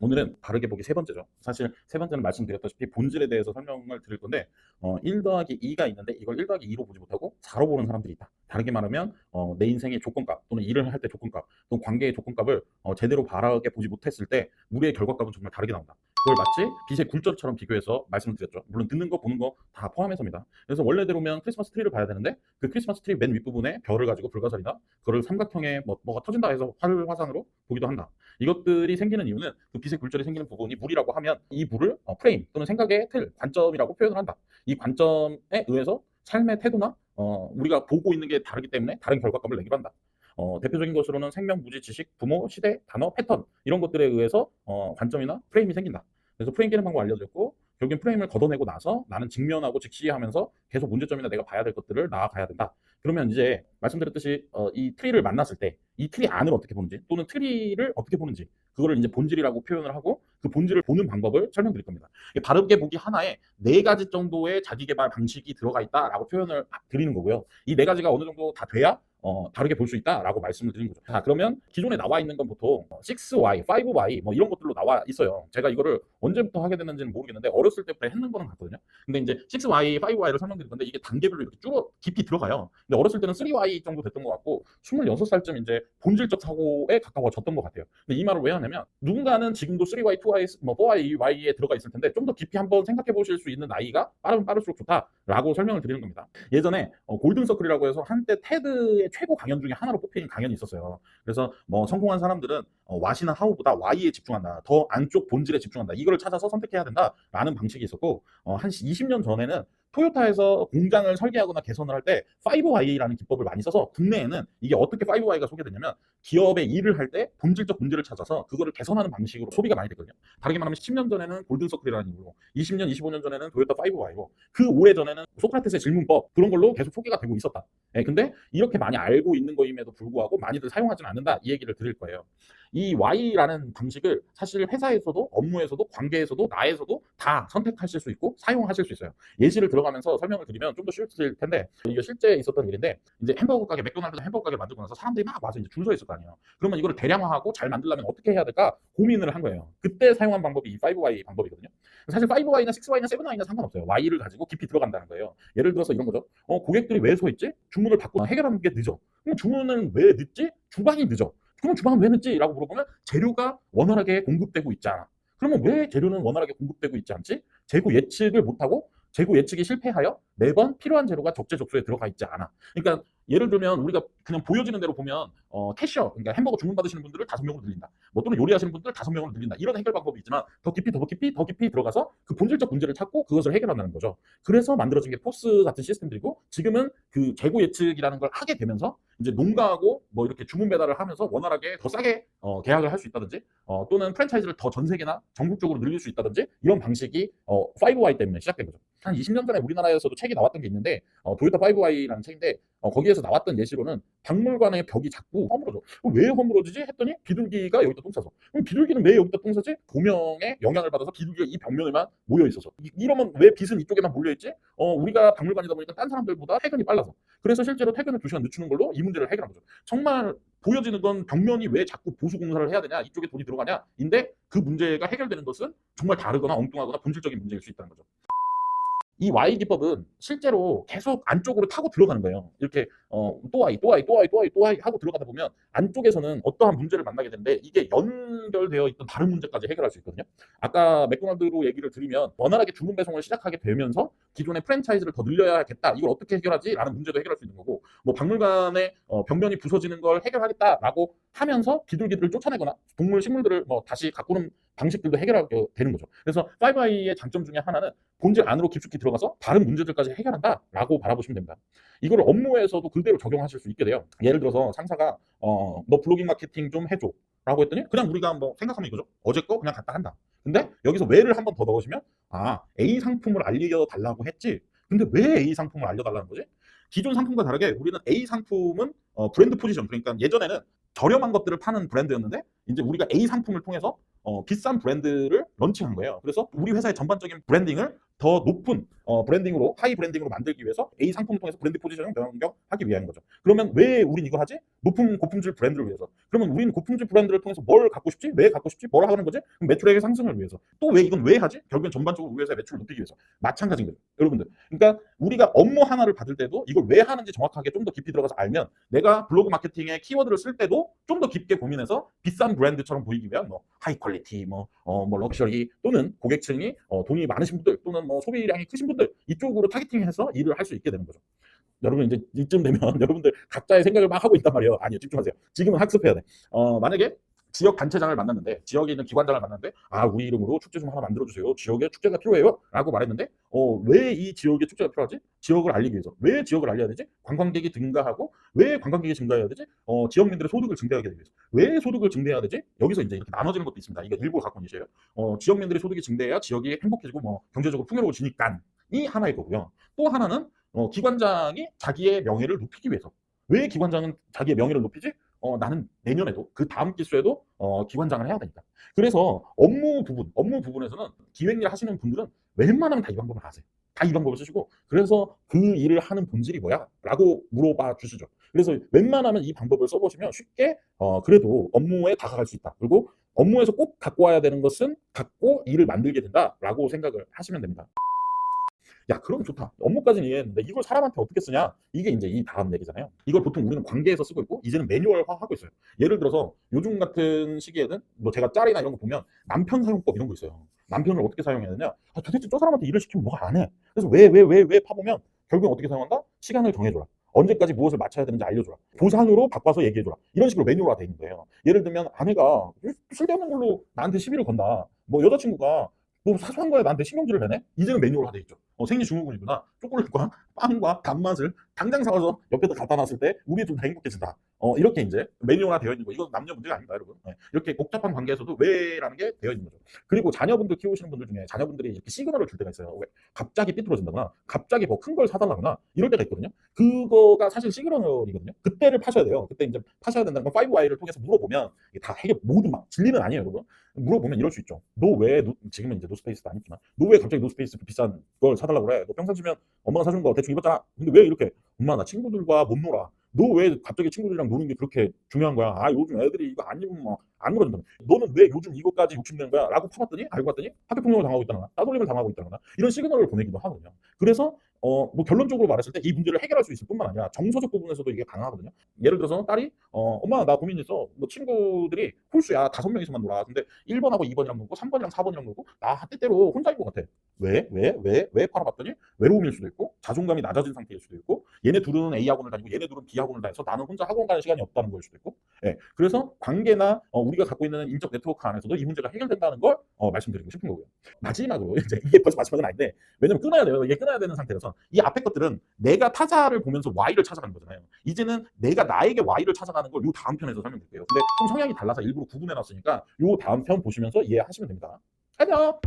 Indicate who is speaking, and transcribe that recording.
Speaker 1: 오늘은 바르게 보기 세 번째죠. 사실 세 번째는 말씀드렸다시피 본질에 대해서 설명을 드릴 건데 1 더하기 2가 있는데 이걸 1 더하기 2로 보지 못하고 4로 보는 사람들이 있다. 다르게 말하면 내 인생의 조건값 또는 일을 할 때 조건값 또는 관계의 조건값을 제대로 바르게 보지 못했을 때 우리의 결과값은 정말 다르게 나온다. 그걸 마치 빛의 굴절처럼 비교해서 말씀을 드렸죠. 물론 듣는 거 보는 거 다 포함해서입니다. 그래서 원래대로면 크리스마스 트리를 봐야 되는데 그 크리스마스 트리 맨 윗부분에 별을 가지고 불가사리나 그걸 삼각형의 뭐가 터진다 해서 화산으로 보기도 한다. 이것들이 생기는 이유는 그 빛의 굴절이 생기는 부분이 물이라고 하면 이 물을 프레임 또는 생각의 틀, 관점이라고 표현을 한다. 이 관점에 의해서 삶의 태도나 우리가 보고 있는 게 다르기 때문에 다른 결과값을 내기로 한다. 대표적인 것으로는 생명, 무지, 지식, 부모, 시대, 단어, 패턴 이런 것들에 의해서 관점이나 프레임이 생긴다. 그래서 프레임 깨는 방법 알려드렸고 결국엔 프레임을 걷어내고 나서 나는 직면하고 직시하면서 계속 문제점이나 내가 봐야 될 것들을 나아가야 된다. 그러면 이제 말씀드렸듯이 이 트리를 만났을 때 이 트리 안을 어떻게 보는지 또는 트리를 어떻게 보는지 그거를 이제 본질이라고 표현을 하고 그 본질을 보는 방법을 설명드릴 겁니다. 바르게 보기 하나에 4가지 정도의 자기개발 방식이 들어가 있다라고 표현을 드리는 거고요. 이 4가지가 어느 정도 다 돼야 다르게 볼 수 있다라고 말씀을 드린 거죠. 자, 그러면 기존에 나와 있는 건 보통 6Y, 5Y 뭐 이런 것들로 나와 있어요. 제가 이거를 언제부터 하게 됐는지는 모르겠는데 어렸을 때부터 했는 거는 같거든요. 근데 이제 6Y, 5Y를 설명드릴 건데 이게 단계별로 이렇게 쭉 깊이 들어가요. 근데 어렸을 때는 3Y 정도 됐던 것 같고 26살쯤 이제 본질적 사고에 가까워졌던 것 같아요. 근데 이 말을 왜 하냐면 누군가는 지금도 3Y, 2Y, 뭐 4Y에 들어가 있을 텐데 좀 더 깊이 한번 생각해 보실 수 있는 나이가 빠르면 빠를수록 좋다라고 설명을 드리는 겁니다. 예전에 골든서클이라고 해서 한때 테드의 최고 강연 중에 하나로 뽑힌 강연이 있었어요. 그래서 뭐 성공한 사람들은 What이나 How보다 Y에 집중한다. 더 안쪽 본질에 집중한다. 이걸 찾아서 선택해야 된다라는 방식이 있었고 한 20년 전에는 토요타에서 공장을 설계하거나 개선을 할 때 5Y라는 기법을 많이 써서 국내에는 이게 어떻게 5Y가 소개되냐면 기업의 일을 할 때 본질적 문제를 찾아서 그거를 개선하는 방식으로 소비가 많이 됐거든요. 다르게 말하면 10년 전에는 골든서클이라는 이유로 20년, 25년 전에는 토요타 5Y로 그 오래전에는 소크라테스의 질문법 그런 걸로 계속 소개가 되고 있었다. 근데 이렇게 많이 알고 있는 거임에도 불구하고 많이들 사용하지는 않는다 이 얘기를 드릴 거예요. 이 Y라는 방식을 사실 회사에서도 업무에서도 관계에서도 나에서도 다 선택하실 수 있고 사용하실 수 있어요. 예시를 들어가면서 설명을 드리면 좀 더 쉬울 텐데 이게 실제 있었던 일인데 이제 햄버거 가게 맥도날드 햄버거 가게 만들고 나서 사람들이 막 와서 이제 줄 서 있을 거 아니에요. 그러면 이거를 대량화하고 잘 만들려면 어떻게 해야 될까 고민을 한 거예요. 그때 사용한 방법이 이 5Y 방법이거든요. 사실 5Y나 6Y나 7Y나 상관없어요. Y를 가지고 깊이 들어간다는 거예요. 예를 들어서 이런 거죠. 고객들이 왜 서 있지? 주문을 받고 해결하는 게 늦어. 그럼 주문은 왜 늦지? 주방이 늦어. 그럼 주방은 왜 늦지? 라고 물어보면 재료가 원활하게 공급되고 있지 않아. 그러면 왜 재료는 원활하게 공급되고 있지 않지? 재고 예측을 못하고 재고 예측이 실패하여 매번 필요한 재료가 적재적소에 들어가 있지 않아. 그러니까 예를 들면 우리가 그냥 보여지는 대로 보면 캐셔, 그러니까 햄버거 주문 받으시는 분들을 5명으로 늘린다. 뭐 또는 요리하시는 분들 5명으로 늘린다. 이런 해결 방법이 있지만 더 깊이 들어가서 그 본질적 문제를 찾고 그것을 해결한다는 거죠. 그래서 만들어진 게 포스 같은 시스템들이고 지금은 그 재고 예측이라는 걸 하게 되면서 이제 농가하고 뭐 이렇게 주문 배달을 하면서 원활하게 더 싸게 계약을 할 수 있다든지 또는 프랜차이즈를 더 전 세계나 전국적으로 늘릴 수 있다든지 이런 방식이 5Y 때문에 시작된 거죠. 한 20년 전에 우리나라에서도 책이 나왔던 게 있는데 도요타 5Y라는 책인데 거기에서 나왔던 예시로는 박물관의 벽이 자꾸 허물어져. 왜 허물어지지? 했더니 비둘기가 여기다 똥 싸서. 그럼 비둘기는 왜 여기다 똥 싸지? 조명에 영향을 받아서 비둘기가 이 벽면에만 모여 있어서. 이러면 왜 빛은 이쪽에만 몰려 있지? 우리가 박물관이다 보니까 딴 사람들보다 퇴근이 빨라서. 그래서 실제로 퇴근을 2시간 늦추는 걸로 이 문제를 해결한 거죠. 정말 보여지는 건 벽면이 왜 자꾸 보수 공사를 해야 되냐? 이쪽에 돈이 들어가냐? 인데 그 문제가 해결되는 것은 정말 다르거나 엉뚱하거나 본질적인 문제일 수 있다는 거죠. 이 Y 기법은 실제로 계속 안쪽으로 타고 들어가는 거예요. 이렇게 또 Y 하고 들어가다 보면 안쪽에서는 어떠한 문제를 만나게 되는데 이게 연결되어 있던 다른 문제까지 해결할 수 있거든요. 아까 맥도날드로 얘기를 드리면 원활하게 주문 배송을 시작하게 되면서 기존의 프랜차이즈를 더 늘려야겠다. 이걸 어떻게 해결하지? 라는 문제도 해결할 수 있는 거고 뭐 박물관의 벽면이 부서지는 걸 해결하겠다라고 하면서 비둘기들을 쫓아내거나 동물, 식물들을 뭐 다시 가꾸는 방식들도 해결하게 되는 거죠. 그래서 5I의 장점 중에 하나는 본질 안으로 깊숙이 들어가서 다른 문제들까지 해결한다라고 바라보시면 됩니다. 이걸 업무에서도 그대로 적용하실 수 있게 돼요. 예를 들어서 상사가 너 블로깅 마케팅 좀 해줘 라고 했더니 그냥 우리가 뭐 생각하면 이거죠. 어제 거 그냥 갖다 한다. 근데 여기서 왜를 한 번 더 넣으시면 A 상품을 알려달라고 했지. 근데 왜 A 상품을 알려달라는 거지? 기존 상품과 다르게 우리는 A 상품은 브랜드 포지션, 그러니까 예전에는 저렴한 것들을 파는 브랜드였는데 이제 우리가 A 상품을 통해서 비싼 브랜드를 런칭한 거예요. 그래서 우리 회사의 전반적인 브랜딩을 더 높은 브랜딩으로 하이 브랜딩으로 만들기 위해서 A 상품을 통해서 브랜드 포지셔닝 변경하기 위한 거죠. 그러면 왜 우린 이걸 하지? 높은 고품질 브랜드를 위해서. 그러면 우리는 고품질 브랜드를 통해서 뭘 갖고 싶지? 왜 갖고 싶지? 뭘 하는 거지? 그럼 매출액의 상승을 위해서. 또 왜 이건 왜 하지? 결국엔 전반적으로 우리 회사의 매출을 높이기 위해서. 마찬가지인 거죠. 여러분들. 그러니까 우리가 업무 하나를 받을 때도 이걸 왜 하는지 정확하게 좀 더 깊이 들어가서 알면 내가 블로그 마케팅에 키워드를 쓸 때도 좀 더 깊게 고민해서 비싼 브랜드처럼 보이기 위한 뭐 하이 퀄리티, 뭐 럭셔리 또는 고객층이 돈이 많으신 분들 또는 뭐 소비량이 크신 분들 이쪽으로 타겟팅해서 일을 할 수 있게 되는 거죠. 여러분 이제 이쯤 되면 여러분들 각자의 생각을 막 하고 있단 말이에요. 아니요, 집중하세요. 지금은 학습해야 돼. 만약에 지역 단체장을 만났는데 지역에 있는 기관장을 만났는데 우리 이름으로 축제 좀 하나 만들어주세요. 지역에 축제가 필요해요. 라고 말했는데 왜 이 지역에 축제가 필요하지? 지역을 알리기 위해서. 왜 지역을 알려야 되지? 관광객이 증가하고 왜 관광객이 증가해야 되지? 지역민들의 소득을 증대하게 되기 위해서. 왜 소득을 증대해야 되지? 여기서 이제 이렇게 나눠지는 것도 있습니다. 이게 일부 갖고 계셔요. 지역민들의 소득이 증대해야 지역이 행복해지고 뭐 경제적으로 풍요로워지니까 이 하나일 거고요. 또 하나는 기관장이 자기의 명예를 높이기 위해서. 왜 기관장은 자기의 명예를 높이지? 나는 내년에도 그 다음 기수에도 기관장을 해야 되니까. 그래서 업무 부분에서는 기획일 하시는 분들은 웬만하면 다 이 방법을 아세요. 다 이 방법을 쓰시고 그래서 그 일을 하는 본질이 뭐야? 라고 물어봐 주시죠. 그래서 웬만하면 이 방법을 써보시면 쉽게 그래도 업무에 다가갈 수 있다. 그리고 업무에서 꼭 갖고 와야 되는 것은 갖고 일을 만들게 된다라고 생각을 하시면 됩니다. 야, 그럼 좋다. 업무까지는 이해했는데 이걸 사람한테 어떻게 쓰냐? 이게 이제 이 다음 얘기잖아요. 이걸 보통 우리는 관계에서 쓰고 있고 이제는 매뉴얼화 하고 있어요. 예를 들어서 요즘 같은 시기에는 뭐 제가 짤이나 이런 거 보면 남편 사용법 이런 거 있어요. 남편을 어떻게 사용해야 되냐? 도대체 저 사람한테 일을 시키면 뭐가 안 해? 그래서 왜 파보면 결국엔 어떻게 사용한다? 시간을 정해줘라. 언제까지 무엇을 맞춰야 되는지 알려줘라. 보상으로 바꿔서 얘기해줘라. 이런 식으로 매뉴얼화 돼 있는 거예요. 예를 들면 아내가 쓸데없는 걸로 나한테 시비를 건다. 뭐 여자친구가 뭐 사소한 거에 나한테 신경질을 내네? 이제는 매뉴얼화 돼 있죠. 생리증후군이구나. 초콜릿과 빵과 단맛을 당장 사와서 옆에다 갖다 놨을 때 우리 좀 다 행복해진다. 이렇게 이제 매뉴얼화 되어 있는 거. 이건 남녀 문제가 아닙니다, 여러분. 네. 이렇게 복잡한 관계에서도 왜라는 게 되어 있는 거죠. 그리고 자녀분들 키우시는 분들 중에 자녀분들이 이렇게 시그널을 줄 때가 있어요. 왜? 갑자기 삐뚤어진다거나, 갑자기 뭐 큰 걸 사달라거나 이럴 때가 있거든요. 그거가 사실 시그널이거든요. 그때를 파셔야 돼요. 그때 이제 파셔야 된다는 건 5Y를 통해서 물어보면 이게 다 해결 모두 막 진리는 아니에요, 여러분. 물어보면 이럴 수 있죠. 너 왜 지금은 이제 노스페이스도 아니지만 너 왜 갑자기 노스페이스 비싼 걸 사달라고 그래? 너 평상시면 엄마가 사준 거 대충 입었잖아. 근데 왜 이렇게 엄마 나 친구들과 못 놀아. 너 왜 갑자기 친구들이랑 노는 게 그렇게 중요한 거야? 요즘 애들이 이거 안 입으면 뭐 안 그러는다. 너는 왜 요즘 이것까지 욕심내는 거야? 라고 파봤더니 알고 봤더니 학교 폭력을 당하고 있다거나 따돌림을 당하고 있다거나 이런 시그널을 보내기도 하거든요. 그래서 뭐 결론적으로 말했을 때 이 문제를 해결할 수 있을 뿐만 아니라 정서적 부분에서도 이게 가능하거든요. 예를 들어서 딸이 엄마 나 고민 있어. 뭐 친구들이 홀수야 5명이서만 놀아. 근데 1번하고 2번이랑 놀고 3번이랑 4번이랑 놀고 나 때때로 혼자인 것 같아. 왜 팔아봤더니 외로움일 수도 있고 자존감이 낮아진 상태일 수도 있고 얘네 둘은 A 학원을 다니고 얘네 둘은 B 학원을 다녀서 나는 혼자 학원 가는 시간이 없다는 걸 수도 있고 예. 그래서 관계나 우리가 갖고 있는 인적 네트워크 안에서도 이 문제가 해결된다는 걸 말씀드리고 싶은 거고요. 마지막으로 이제 이게 벌써 마지막은 아닌데 왜냐면 끊어야 돼요. 이게 끊어야 되는 상태라서 이 앞에 것들은 내가 타자를 보면서 Y를 찾아가는 거잖아요. 이제는 내가 나에게 Y를 찾아가는 걸 이 다음 편에서 설명드릴게요. 근데 좀 성향이 달라서 일부러 구분해놨으니까 이 다음 편 보시면서 이해하시면 됩니다. 안녕.